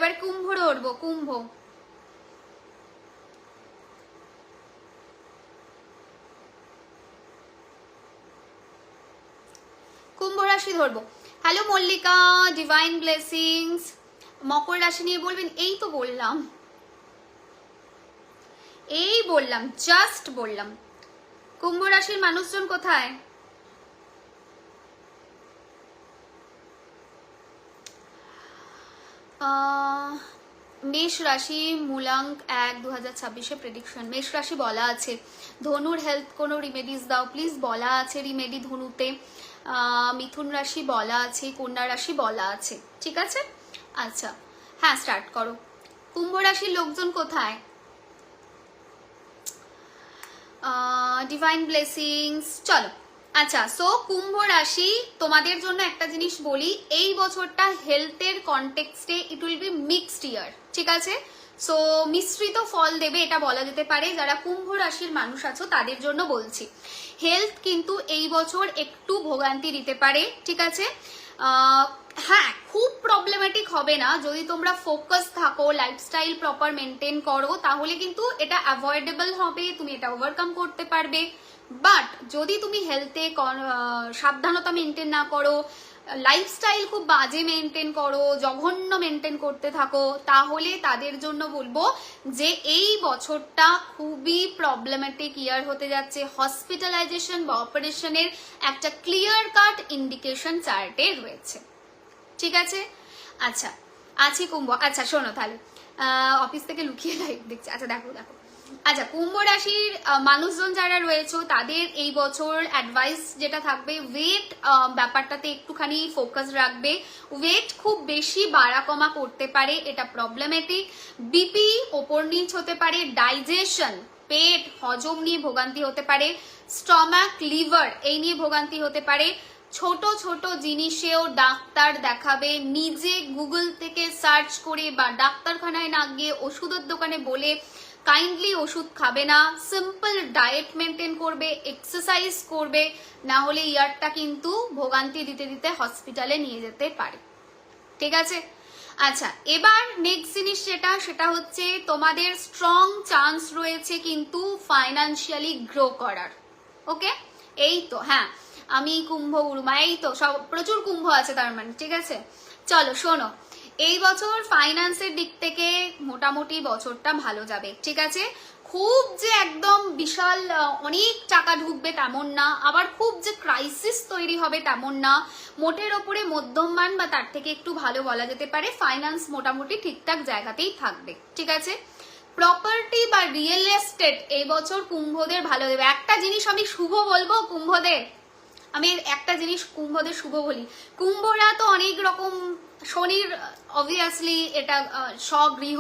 এবার কুম্ভ ধরবো। কুম্ভ, কুম্ভ রাশি ধরবো। Hello Mallika, divine blessings. মকর রাশি নিয়ে বলবেন? এই তো বললাম, জাস্ট বললাম। কুম্ভ রাশির মানুষজন কোথায়? মেষ রাশি মূলাঙ্ক 1/2026 প্রেডিকশন। মেষ রাশি বলা আছে। ধনুর হেলথ কোনো রিমেডিস দাও প্লিজ, বলা আছে রিমেডি ধনুতে। মিথুন রাশি বলা আছে, কন্যা রাশি বলা আছে, ঠিক আছে। আচ্ছা হ্যাঁ, স্টার্ট করো। কুম্ভ রাশির লোকজন কোথায়? ডিভাইন ব্লেসিংস, চলো। আচ্ছা, সো কুম্ভ রাশি, তোমাদের জন্য একটা জিনিস বলি, এই বছরটা হেলথের কনটেক্সটে ইট উইল বি মিক্সড ইয়ার, ঠিক আছে। সো মিশ্রিত ফল দেবে এটা বলা যেতে পারে। যারা কুম্ভ রাশির মানুষ আছো তাদের জন্য বলছি, হেলথ কিন্তু এই বছর একটু ভোগান্তি দিতে পারে, ঠিক আছে। হ্যাঁ, খুব প্রবলেমেটিক হবে না যদি তোমরা ফোকাস থাকো, লাইফস্টাইল প্রপার মেনটেন করো, তাহলে কিন্তু এটা অ্যাভয়েডেবল হবে, তুমি এটা ওভারকাম করতে পারবে। বাট যদি তুমি হেলথে সাবধানতা মেনটেন না করো, লাইফস্টাইল খুব বাজে মেনটেন করো, জঘন্য মেনটেন করতে থাকো, তাহলে তাদের জন্য বলবো যে এই বছরটা খুবই প্রবলেমেটিক ইয়ার হতে যাচ্ছে। হসপিটালাইজেশন বা অপারেশনের একটা ক্লিয়ার কাট ইন্ডিকেশন চার্টে রয়েছে, ঠিক আছে। আচ্ছা, আছি কুম্ভ। আচ্ছা শোনো তাহলে, অফিস থেকে লুকিয়ে লাইভ দেখছি। আচ্ছা দেখো দেখো, আচ্ছা কুম্ভ রাশির মানুষজন যারা রয়েছে তাদের এই বছর অ্যাডভাইস যেটা থাকবে, ওয়েট ব্যাপারটাতে একটুখানি ফোকাস রাখবে। ওয়েট খুব বেশি বাড়া কমা করতে পারে, এটা প্রবলেমেটিক। বিপি ওপর নিচ হতে পারে, ডাইজেশন পেট হজম নিয়ে ভোগান্তি হতে পারে, স্টমাক লিভার এই নিয়ে ভোগান্তি হতে পারে। ছোট ছোট জিনিসেও ডাক্তার দেখাবে, নিজে গুগল থেকে সার্চ করে বা ডাক্তারখানায় না গিয়ে ওষুধের দোকানে বলে কাইন্ডলি ওষুধ খাবে না। সিম্পল ডায়েট মেনটেন করবে, এক্সারসাইজ করবে, না হলে ইয়ারটা কিন্তু ভোগান্তি দিতে দিতে হসপিটালে নিয়ে যেতে পারে, ঠিক আছে। আচ্ছা, এবার নেক্সট জিনিস সেটা হচ্ছে তোমাদের স্ট্রং চান্স রয়েছে কিন্তু ফাইন্যান্সিয়ালি গ্রো করার। ওকে, এই তো, হ্যাঁ আমি কুম্ভ উর্মা, এই তো সব প্রচুর কুম্ভ আছে তার মানে, ঠিক আছে। চলো শোনো, এই বছর ফাইন্যান্সের দিক থেকে মোটামুটি বছরটা ভালো যাবে, ঠিক আছে। খুব যে একদম বিশাল অনেক টাকা ঢুকবে তেমন না, আবার খুব যে ক্রাইসিস তৈরি হবে তেমন না। মোটের ওপরে মধ্যমমান বা তার থেকে একটু ভালো বলা যেতে পারে। ফাইন্যান্স মোটামুটি ঠিকঠাক জায়গাতেই থাকবে, ঠিক আছে। প্রপার্টি বা রিয়েল এস্টেট এই বছর কুম্ভদের ভালো দেবে। একটা জিনিস আমি শুভ বলবো কুম্ভদের, আমি একটা জিনিস কুম্ভদের শুভ বলি, কুম্ভরা তো অনেক রকম, শনির অবভিয়াসলি এটা স্বগৃহ,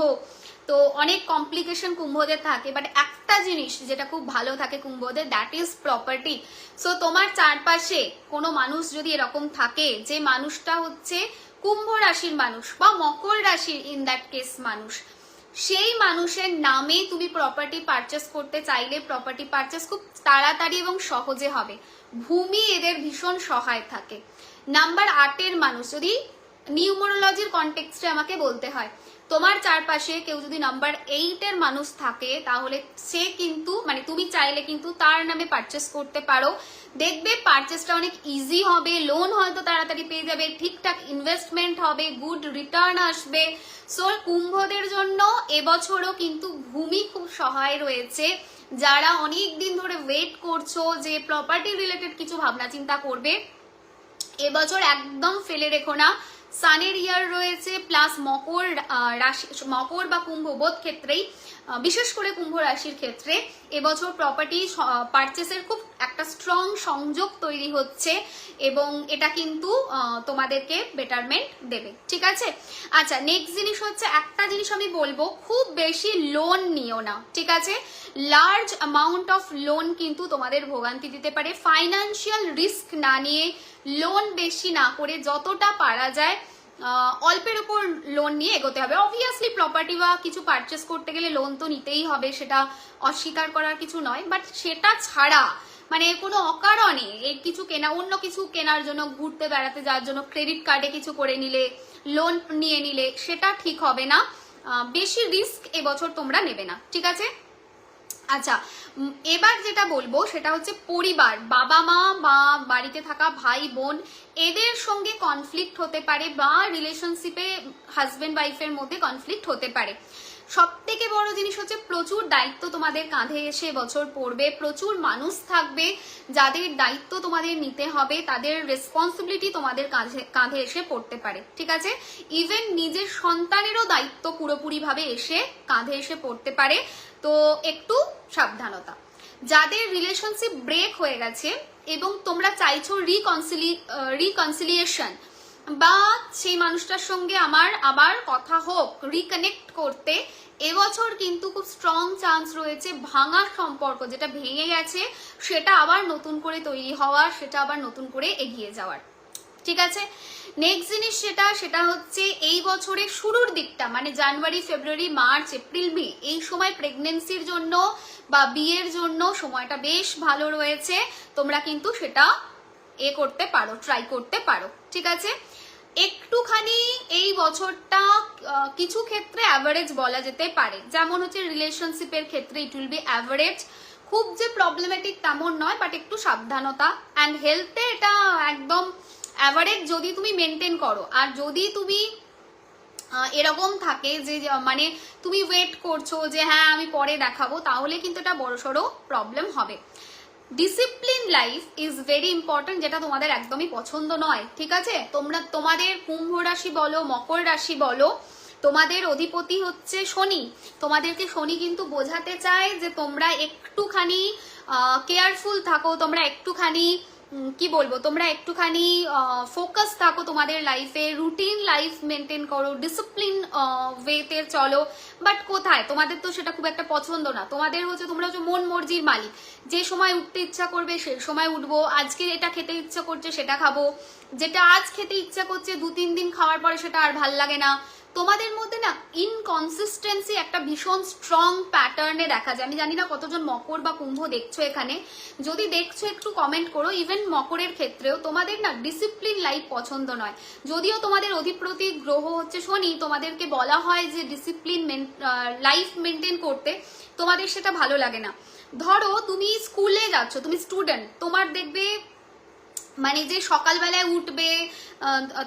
তো অনেক কমপ্লিকেশন কুম্ভদের থাকে, বাট একটা জিনিস যেটা খুব ভালো থাকে কুম্ভদের, দ্যাট ইজ প্রপার্টি। সো তোমার চারপাশে কোনো মানুষ যদি এরকম থাকে যে মানুষটা হচ্ছে কুম্ভ রাশির মানুষ বা মকর রাশির ইন দ্যাট কেস মানুষ, সেই মানুষের নামে তুমি প্রপার্টি পারচেস করতে চাইলে প্রপার্টি পারচেস খুব তাড়াতাড়ি এবং সহজে হবে। ভূমি এদের ভীষণ সহায় থাকে। নাম্বার 8-এর মানুষ, যদি নিউমোরোলজির কনটেক্সটে আমাকে বলতে হয়, তোমার চারপাশে কেউ যদি নাম্বার 8-এর মানুষ থাকে তাহলে সে কিন্তু মানে তুমি চাইলে কিন্তু তার নামে পারচেস করতে পারো। দেখবে পারচেসটা অনেক ইজি হবে, লোন হয়তো তাড়াতাড়ি পেয়ে যাবে, ঠিকঠাক ইনভেস্টমেন্ট হবে, গুড রিটার্ন আসবে। সো কুম্ভদের জন্য এবছরও কিন্তু ভূমি খুব সহায় রয়েছে। যারা অনেক দিন ধরে ওয়েট করছো যে প্রপার্টি রিলেটেড কিছু ভাবনা চিন্তা করবে, এবছর একদম ফেলে রেখো না। সানের ইয়ার রয়েছে, প্লাস মকর রাশি, মকর বা কুম্ভ বোধ ক্ষেত্রেই, বিশেষ করে কুম্ভ রাশির ক্ষেত্রে এবছর প্রপার্টি পারচেসের খুব একটা স্ট্রং সংযোগ তৈরি হচ্ছে এবং এটা কিন্তু তোমাদেরকে বেটারমেন্ট দেবে, ঠিক আছে। আচ্ছা, নেক্সট জিনিস হচ্ছে, একটা জিনিস আমি বলবো, খুব বেশি লোন নিও না, ঠিক আছে। লার্জ অ্যামাউন্ট অফ লোন কিন্তু তোমাদের ভোগান্তি দিতে পারে। ফাইন্যান্সিয়াল রিস্ক না নিয়ে, লোন বেশি না করে যতটা পারা যায় অল্পের উপর লোন নিয়ে এগোতে হবে। অবভিয়াসলি প্রপার্টি বা কিছু পারচেস করতে গেলে লোন তো নিতেই হবে, সেটা অস্বীকার করার কিছু নয়, বাট সেটা ছাড়া মানে কোনো অকারণে এই কিছু কেনা, অন্য কিছু কেনার জন্য, ঘুরতে বেড়াতে যাওয়ার জন্য ক্রেডিট কার্ডে কিছু করে নিলে লোন নিয়ে নিলে, সেটা ঠিক হবে না। বেশি রিস্ক এবছর তোমরা নেবে না, ঠিক আছে? আচ্ছা, এবার যেটা বলবো সেটা হচ্ছে পরিবার, বাবা মা বা বাড়িতে থাকা ভাই বোন, এদের সঙ্গে কনফ্লিক্ট হতে পারে বা রিলেশনশিপে হাজবেন্ড ওয়াইফের মধ্যে কনফ্লিক্ট হতে পারে। সব থেকে বড় জিনিস হচ্ছে প্রচুর দায়িত্ব তোমাদের কাঁধে এসে বছর পড়বে, প্রচুর মানুষ থাকবে যাদের দায়িত্ব তোমাদের নিতে হবে, তাদের রেসপন্সিবিলিটি তোমাদের কাঁধে এসে পড়তে পারে, ঠিক আছে? ইভেন নিজের সন্তানেরও দায়িত্ব পুরোপুরিভাবে এসে কাঁধে এসে পড়তে পারে, তো একটু সাবধানতা। যাদের রিলেশনশিপ ব্রেক হয়ে গেছে এবং তোমরা চাইছো রিকনসিলিয়েশন বা সেই মানুষটার সঙ্গে আমার আবার কথা হোক, রিকানেক্ট করতে, এবছর কিন্তু খুব স্ট্রং চান্স রয়েছে ভাঙার সম্পর্ক যেটা ভেঙে গেছে সেটা আবার নতুন করে তৈরি হওয়ার, সেটা আবার নতুন করে এগিয়ে যাওয়ার, ঠিক আছে? নেক্সট জিনিস সেটা হচ্ছে এই বছরের শুরুর দিকটা, মানে জানুয়ারি, ফেব্রুয়ারি, মার্চ, এপ্রিল, মে, এই সময় প্রেগনেন্সির জন্য বা বিয়ের জন্য সময়টা বেশ ভালো রয়েছে। তোমরা কিন্তু সেটা করতে পারো, ট্রাই করতে পারো, ঠিক আছে? একটুখানি এই বছরটা কিছু ক্ষেত্রে অ্যাভারেজ বলা যেতে পারে, যেমন হচ্ছে রিলেশনশিপের ক্ষেত্রে ইট উইল বি অ্যাভারেজ, খুব যে প্রবলেমেটিক তেমন নয়, বাট একটু সাবধানতা। অ্যান্ড হেলথে এটা একদম অ্যাভারেজ যদি তুমি মেনটেন করো। আর যদি তুমি এরকম থাকে যে মানে তুমি ওয়েট করছো যে হ্যাঁ আমি পরে দেখাবো, তাহলে কিন্তু এটা বড়সড় প্রবলেম হবে। Discipline life is very important, যেটা তোমাদের একদমই পছন্দ নয়, ঠিক আছে? তোমাদের কুম্ভ রাশি বলো, মকর রাশি বলো, তোমাদের অধিপতি হচ্ছে শনি। তোমাদেরকে শনি কিন্তু বোঝাতে চায় যে তোমরা একটুখানি কেয়ারফুল থাকো, তোমরা একটুখানি কি বলবো, তোমরা একটুখানি ফোকাস থাকো তোমাদের লাইফে, রুটিন লাইফ মেনটেন করো, ডিসিপ্লিন ওয়েতে চলো। বাট কোথায়, তোমাদের তো সেটা খুব একটা পছন্দ না। তোমাদের হচ্ছে তোমরা হচ্ছে মন মর্জির মালিক, যে সময় উঠতে ইচ্ছা করবে সে সময় উঠবো, আজকে এটা খেতে ইচ্ছা করছে সেটা খাবো, যেটা আজ খেতে ইচ্ছা করছে 2-3 দিন খাওয়ার পরে সেটা আর ভাল লাগে না। তোমাদের মধ্যে না ইনকনসিস্টেন্সি একটা ভীষণ স্ট্রং প্যাটার্নে দেখা যায়। আমি জানি না কতজন মকর বা কুম্ভ দেখছো এখানে, যদি দেখছো একটু কমেন্ট করো। ইভেন মকরের ক্ষেত্রেও তোমাদের না ডিসিপ্লিন লাইফ পছন্দ নয়, যদিও তোমাদের অধিপতি গ্রহ হচ্ছে শনি, তোমাদেরকে বলা হয় যে ডিসিপ্লিন লাইফ মেনটেন করতে, তোমাদের সেটা ভালো লাগে না। ধরো তুমি স্কুলে যাচ্ছ, তুমি স্টুডেন্ট, তোমার দেখবে মানে যে সকালবেলায় উঠবে,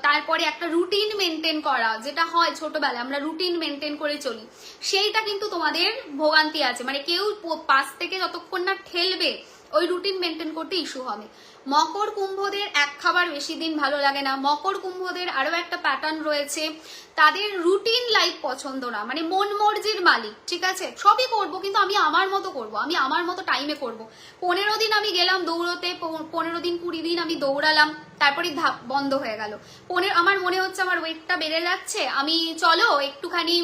তারপরে একটা রুটিন মেনটেন করা, যেটা হয় ছোটবেলায় আমরা রুটিন মেনটেন করে চলি, সেইটা কিন্তু তোমাদের ভোগান্তি আছে। মানে কেউ পাশ থেকে যতক্ষণ না ঠেলবে ওই রুটিন মেনটেন করতে ইস্যু হবে। মকর কুম্ভদের এক খাবার বেশি দিন ভালো লাগে না। মকর কুম্ভদের আরো একটা প্যাটার্ন রয়েছে, তাদের রুটিন লাইফ পছন্দ না, মানে মন মর্জির মালিক, ঠিক আছে? সবই করবো কিন্তু আমি আমার মতো করব, আমি আমার মতো টাইমে করব। 15 দিন আমি গেলাম দৌড়তে, 15 দিন 20 দিন আমি দৌড়ালাম, তারপরে ধাপ বন্ধ হয়ে গেল। আমার মনে হচ্ছে আমার ওয়েটটা বেড়ে যাচ্ছে, আমি চলো একটুখানি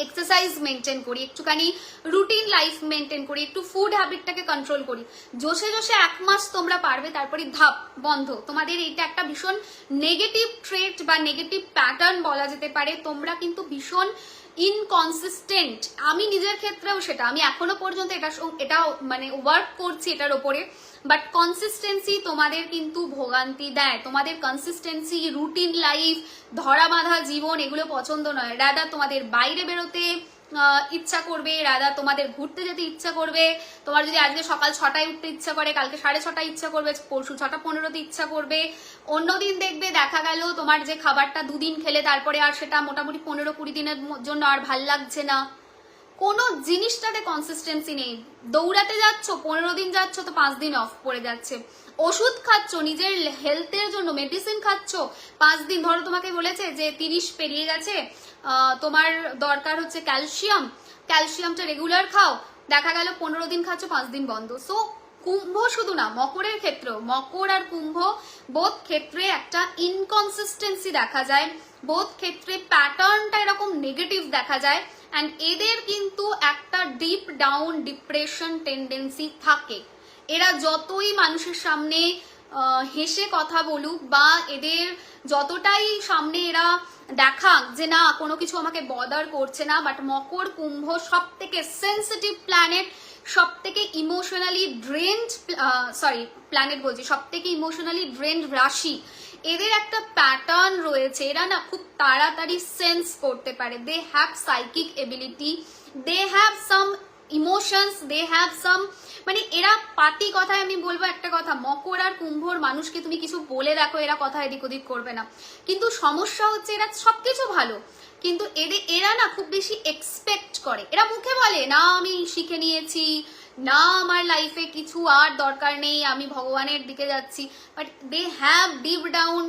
এক্সারসাইজ মেনটেন করি, একটুখানি রুটিন লাইফ মেনটেন করি, একটু ফুড হ্যাবিটটাকে কন্ট্রোল করি। জোশে জোশে 1 মাস তোমরা পারবে, তারপরে ধাপ বন্ধ। তোমাদের এইটা একটা ভীষণ নেগেটিভ ট্রেট বা নেগেটিভ প্যাটার্ন বলা যেতে পারে। তোমরা কিন্তু ভীষণ ইনকনসিস্টেন্ট। আমি নিজের ক্ষেত্রেও সেটা, আমি এখনো পর্যন্ত এটা মানে ওয়ার্ক করছি এটার ওপরে, বাট কনসিস্টেন্সি তোমাদের কিন্তু ভোগান্তি দেয়। তোমাদের কনসিস্টেন্সি, রুটিন লাইফ, ধরা বাঁধা জীবন এগুলো পছন্দ নয়। রাদা তোমাদের বাইরে বেরোতে ইচ্ছা করবে, রাদা তোমাদের ঘুরতে যেতে ইচ্ছা করবে। তোমার যদি আজকে সকাল 6টায় উঠতে ইচ্ছা করে, কালকে 6:30 ইচ্ছা করবে, পরশু 6:15 ইচ্ছা করবে। অন্যদিন দেখবে দেখা গেল তোমার যে খাবারটা 2 দিন খেলে তারপরে আর সেটা মোটামুটি 15-20 দিনের জন্য আর ভাল লাগছে না। কোনো জিনিসটাতে কনসিস্টেন্সি নেই। দৌড়াতে যাচ্ছ, 15 দিন যাচ্ছ তো 5 দিন অফ পড়ে যাচ্ছে। ওষুধ খাচ্ছ নিজের হেলথের জন্য, মেডিসিন খাচ্ছ, 5 দিন, ধরো তোমাকে বলেছে যে 30 পেরিয়ে গেছে, তোমার দরকার হচ্ছে ক্যালসিয়ামটা রেগুলার খাও, দেখা গেল 15 দিন খাচ্ছ, 5 দিন বন্ধ। সো কুম্ভ শুধু না, মকরের ক্ষেত্রেও, মকর আর কুম্ভ বোথ ক্ষেত্রে একটা ইনকনসিস্টেন্সি দেখা যায়, বোথ ক্ষেত্রে প্যাটার্নটা এরকম নেগেটিভ দেখা যায়। অ্যান্ড এদের কিন্তু একটা ডিপ ডাউন ডিপ্রেশন টেন্ডেন্সি থাকে। এরা যতই মানুষের সামনে হেসে কথা বলুক বা এদের যতটাই সামনে এরা দেখাক যে না কোনো কিছু আমাকে বদার করছে না, বাট মকর কুম্ভ সব থেকে সেন্সিটিভ প্ল্যানেট, সব থেকে ইমোশনালি ড্রেন্ড, সব থেকে ইমোশনালি ড্রেন্ড রাশি। এদের একটা প্যাটার্ন রয়েছে, এরা না খুব তাড়াতাড়ি সেন্স করতে পারে, they have psychic ability, they have some emotions, they have some, মানে এরা পাতি কথায় আমি বলবো একটা কথা, মকর আর কুম্ভর মানুষকে তুমি কিছু বলে রাখো এরা কথা এদিক ওদিক করবে না, কিন্তু সমস্যা হচ্ছে এরা সবকিছু ভালো, কিন্তু এরা না খুব বেশি এক্সপেক্ট করে, এরা মুখে বলে না আমি শিখে নিয়েছি, না আমার লাইফে কিছু আর দরকার নেই, আমি ভগবানের দিকে যাচ্ছি, but they have deep down,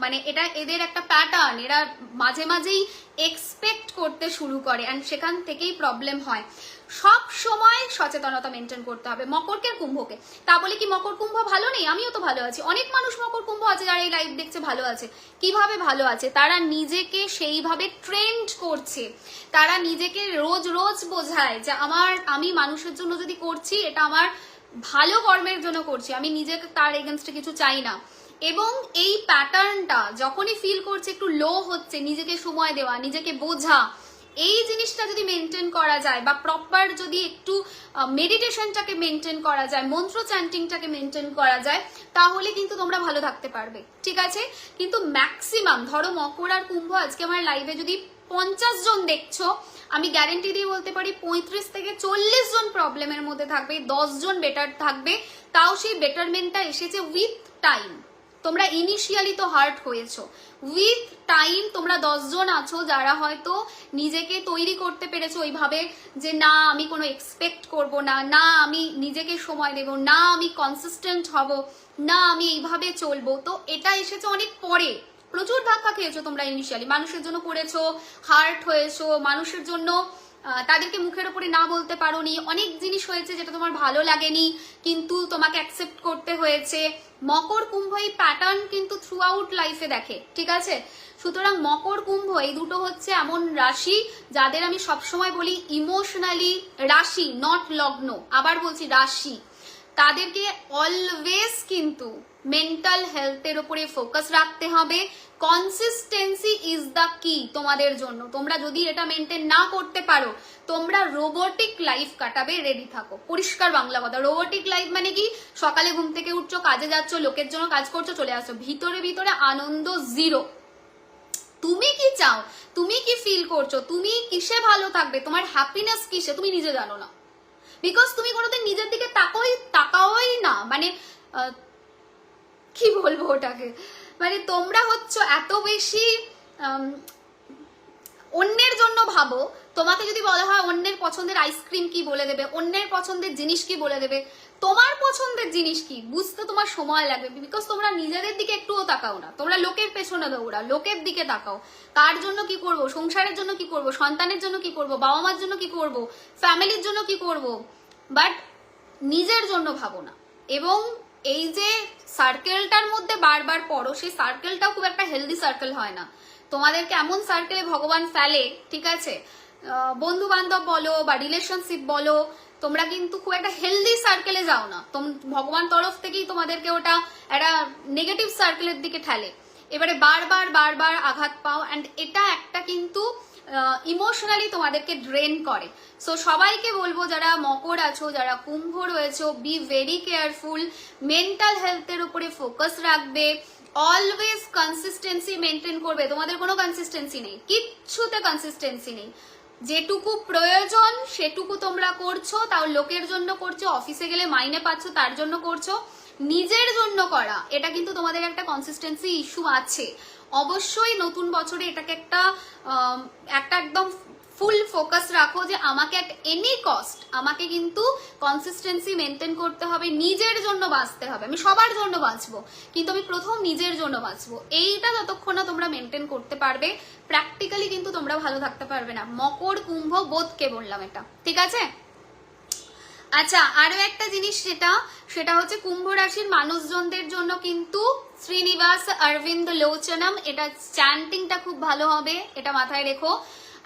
মানে এটা এদের একটা প্যাটার্ন, এরা মাঝে মাঝেই এক্সপেক্ট করতে শুরু করে অ্যান্ড সেখান থেকেই প্রবলেম হয়। সব সময় সচেতনতা মেনটেন করতে হবে মকরকে আর কুম্ভকে। তা বলে কি মকর কুম্ভ ভালো নেই? আমিও তো ভালো আছি, অনেক মানুষ মকর কুম্ভ আছে যারা এই লাইভ দেখছে ভালো আছে। কিভাবে ভালো আছে? তারা নিজেকে সেইভাবে ট্রেন্ড করছে, তারা নিজেকে রোজ রোজ বোঝায় যে আমি মানুষের জন্য যদি করছি এটা আমার ভালো কর্মের জন্য করছি, আমি নিজেকে তার এগেনস্টে কিছু চাই না। এবং এই প্যাটার্নটা যখনই ফিল করছে একটু লো হচ্ছে, নিজেকে সময় দেওয়া, নিজেকে বোঝা, এই জিনিসটা যদি মেনটেন করা যায় বা প্রপার যদি একটু মেডিটেশনটাকে মেনটেন করা যায়, মন্ত্র চ্যান্টিংটাকে মেনটেন করা যায়, তাহলে কিন্তু তোমরা ভালো থাকতে পারবে, ঠিক আছে? কিন্তু ম্যাক্সিমাম ধরো মকর আর কুম্ভ আজকে আমার লাইভে যদি 50 জন দেখছো, আমি গ্যারেন্টি দিয়ে বলতে পারি 35 থেকে 40 জন প্রবলেমের মধ্যে থাকবে, 10 জন বেটার থাকবে, তাও সেই বেটারমেন্টটা এসেছে উইথ টাইম। তোমরা ইনিশিয়ালি তো হার্ট হয়েছো, উইথ টাইম তোমরা 10 জন আছো যারা হয়তো নিজেকে তৈরি করতে পেরেছো ওইভাবে যে না আমি কোনো এক্সপেক্ট করব না, না আমি নিজেকে সময় দেব, না আমি কনসিস্টেন্ট হব, না আমি এইভাবে চলবো। তো এটা এসেছে অনেক পরে, প্রচুর ধাক্কা খেয়েছো তোমরা ইনিশিয়ালি, মানুষের জন্য করেছো, হার্ট হয়েছো, মানুষের জন্য তাদেরকে মুখের উপরে না বলতে পারোনি, অনেক জিনিস হয়েছে যেটা তোমার ভালো লাগেনি কিন্তু তোমাকে অ্যাকসেপ্ট করতে হয়েছে। মকর কুম্ভ এই প্যাটার্ন কিন্তু থ্রু আউট লাইফে দেখে, ঠিক আছে? সুতরাং মকর কুম্ভ এই দুটো হচ্ছে এমন রাশি যাদের আমি সবসময় বলি ইমোশনালি, রাশি নট লগ্ন, আবার বলছি রাশি, তাদেরকে অলওয়েজ কিন্তু মেন্টাল হেলথের উপরে ফোকাস রাখতে হবে। কনসিস্টেন্সি ইজ দ্য কি তোমাদের জন্য। তোমরা যদি এটা মেনটেন না করতে পারো, তোমরা রোবোটিক লাইফ কাটাবে, রেডি থাকো। পরিষ্কার বাংলা কথা, রোবোটিক লাইফ মানে কি? সকালে ঘুম থেকে উঠছো, কাজে যাচ্ছ, লোকের জন্য কাজ করছো, চলে আসছো, ভিতরে ভিতরে আনন্দ জিরো। তুমি কি চাও? তুমি কি ফিল করছো? তুমি কিসে ভালো থাকবে? তোমার হ্যাপিনেস কিসে? তুমি নিজে জানো না, বিকজ তুমি কোনোদিন নিজের দিকে তাকাওই না। মানে কি বলবো ওটাকে, মানে তোমরা হচ্ছ এত বেশি অন্যের জন্য ভাবো। তোমাকে যদি বলা হয় অন্যের পছন্দের আইসক্রিম কি বলে দেবে, অন্যের পছন্দের জিনিস কি বলে দেবে, তোমার পছন্দের জিনিস কি বুঝতে তোমার সময় লাগবে, বিকজ তোমরা নিজেদের দিকে একটুও তাকাও না, তোমরা লোকের পেছনে দৌড়াও, লোকের দিকে তাকাও। কার জন্য কি করব, সংসারের জন্য কি করব, সন্তানের জন্য কি করব, বাবা মার জন্য কি করব, ফ্যামিলির জন্য কি করব, বাট নিজের জন্য ভাবো না। এবং এই যে সার্কেলটার মধ্যে বারবার পড়ো, সেই সার্কেলটাও খুব একটা হেলদি সার্কেল হয় না। তোমাদেরকে এমন সার্কেলে ভগবান ফেলে, ঠিক আছে, বন্ধু বান্ধব বলো বা রিলেশনশিপ বলো, তোমরা কিন্তু খুব একটা হেলদি সার্কেলে যাও না। ভগবান তরফ থেকেই তোমাদেরকে ওটা একটা নেগেটিভ সার্কেলের দিকে ঠেলে। এবারে বারবার বারবার আঘাত পাও, অ্যান্ড এটা একটা কিন্তু ইমোশনালি তোমাদেরকে ড্রেন করে। সো সবাইকে বলবো যারা মকর আছো, যারা কুম্ভ রয়েছে, বি ভেরি কেয়ারফুল, মেন্টাল হেলথের উপরে ফোকাস রাখবে, অলওয়েজ কনসিস্টেন্সি মেনটেন করবে। তোমাদের কোনো কনসিস্টেন্সি নেই, কিচ্ছুতে কনসিস্টেন্সি নেই। যেটুকু প্রয়োজন সেটুকু তোমরা করছো, তাও লোকের জন্য করছো, অফিসে গেলে মাইনে পাচ্ছ তার জন্য করছো। নিজের জন্য করা, এটা কিন্তু তোমাদের একটা কনসিস্টেন্সি ইস্যু আছে। অবশ্যই নতুন বছরে এটাকে একটা একদম ফুল ফোকাস রাখো যে আমাকে অ্যাট এনি কস্ট আমাকে কিন্তু কনসিস্টেন্সি মেনটেন করতে হবে, নিজের জন্য বাঁচতে হবে। আমি সবার জন্য বাঁচবো, কিন্তু আমি প্রথম নিজের জন্য বাঁচবো। এইটা যতক্ষণ না তোমরা মেনটেন করতে পারবে, প্র্যাকটিক্যালি কিন্তু তোমরা ভালো থাকতে পারবে না। মকর কুম্ভ বোধকে বললাম এটা, ঠিক আছে? আচ্ছা, আরো একটা জিনিস সেটা হচ্ছে কুম্ভ রাশির মানুষজনদের জন্য কিন্তু শ্রীনিবাস অরবিন্দ লোচনম, এটা চ্যান্টিংটা খুব ভালো হবে, এটা মাথায় রেখো।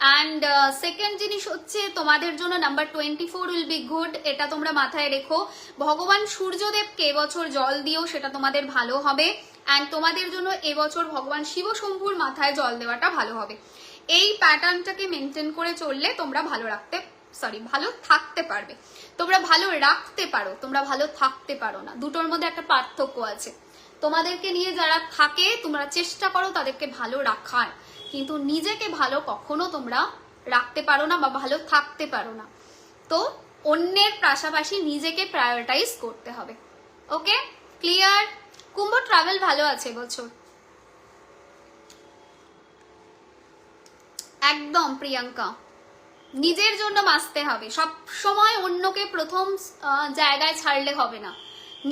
অ্যান্ড সেকেন্ড জিনিস হচ্ছে তোমাদের জন্য নাম্বার 24 উইল বি গুড, এটা তোমরা মাথায় রেখো। ভগবান সূর্যদেবকে এবছর জল দিও, সেটা তোমাদের ভালো হবে। অ্যান্ড তোমাদের জন্য এবছর ভগবান শিব শম্ভুর মাথায় জল দেওয়াটা ভালো হবে। এই প্যাটার্নটাকে মেনটেন করে চললে তোমরা ভালো থাকতে পারবে। তোমরা ভালো রাখতে পারো, তোমরা ভালো থাকতে পারো না, দুটোর মধ্যে একটা পার্থক্য আছে। তোমাদেরকে নিয়ে যারা থাকে তোমরা চেষ্টা করো তাদেরকে ভালো রাখার, কিন্তু নিজেকে ভালো কখনো তোমরা রাখতে পারো না বা ভালো থাকতে পারো না। তো অন্যের পাশাপাশি নিজেকে প্রায়োরিটাইজ করতে হবে। ওকে, ক্লিয়ার? কুম্ভ ট্রাভেল ভালো আছে বছর, একদম। প্রিয়াঙ্কা, নিজের জন্য বাঁচতে হবে, সব সময় অন্যকে প্রথম জায়গায় ছাড়লে হবে না,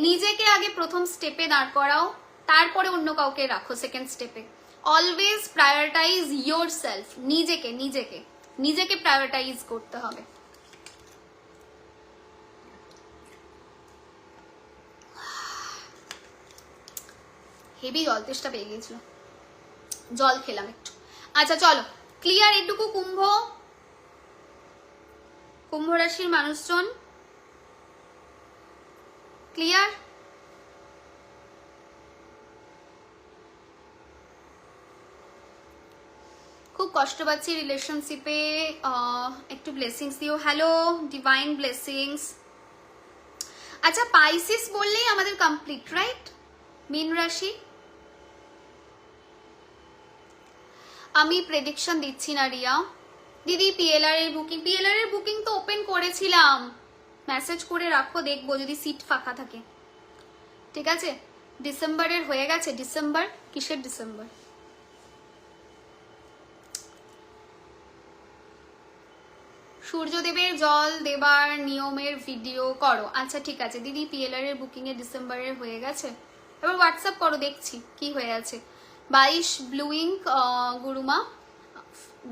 নিজেকে আগে প্রথম স্টেপে দাঁড় করাও, তারপরে অন্য কাউকে রাখো সেকেন্ড স্টেপে। অলওয়েজ প্রায়োরিটাইজ ইয়োর সেলফ, নিজেকে নিজেকে নিজেকে প্রায়োরিটাইজ করতে হবে। হেভি জল তেষ্টা পেয়ে গিয়েছিল, জল খেলাম একটু। আচ্ছা চলো, ক্লিয়ার এটুকু? কুম্ভ রাশির মানুষজন ক্লিয়ার? খুব কষ্ট পাচ্ছি রিলেশনশিপে, একটু ব্লেসিংস দিও। Hello divine blessings. আচ্ছা পাইসিস বললেই আমাদের কমপ্লিট, রাইট? মীন রাশি, আমি প্রেডিকশন দিচ্ছি না রিয়া দিদি। পিএলআর এর বুকিং তো ওপেন করেছিলাম, মেসেজ করে রাখো, দেখবো যদি সিট ফাঁকা থাকে। ঠিক আছে, ডিসেম্বরের হয়ে গেছে। ডিসেম্বর কিসের ডিসেম্বর? সূর্যদেবের জল দেবার নিয়মের ভিডিও করো। আচ্ছা ঠিক আছে দিদি, পিএলআর এর বুকিং এ ডিসেম্বরের হয়ে গেছে, এবার হোয়াটসঅ্যাপ করো, দেখছি কি হয়ে আছে। 22 ব্লুইং গুরুমা,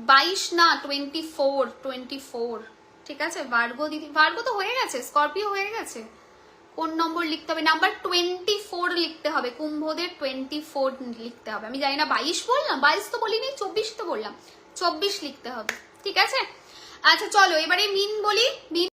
22 না 24। ঠিক আছে ভার্গো দিদি, ভার্গো তো হয়ে গেছে, স্করপিও হয়ে গেছে। কোন নম্বর লিখতে হবে? নাম্বার 24 লিখতে হবে, কুম্ভদের 24 লিখতে হবে। আমি জানি না 22 বললাম, 22 তো বলিনি, 24 তো বললাম, 24 লিখতে হবে। ঠিক আছে, আচ্ছা চলো এবারে মিন বলি। মিন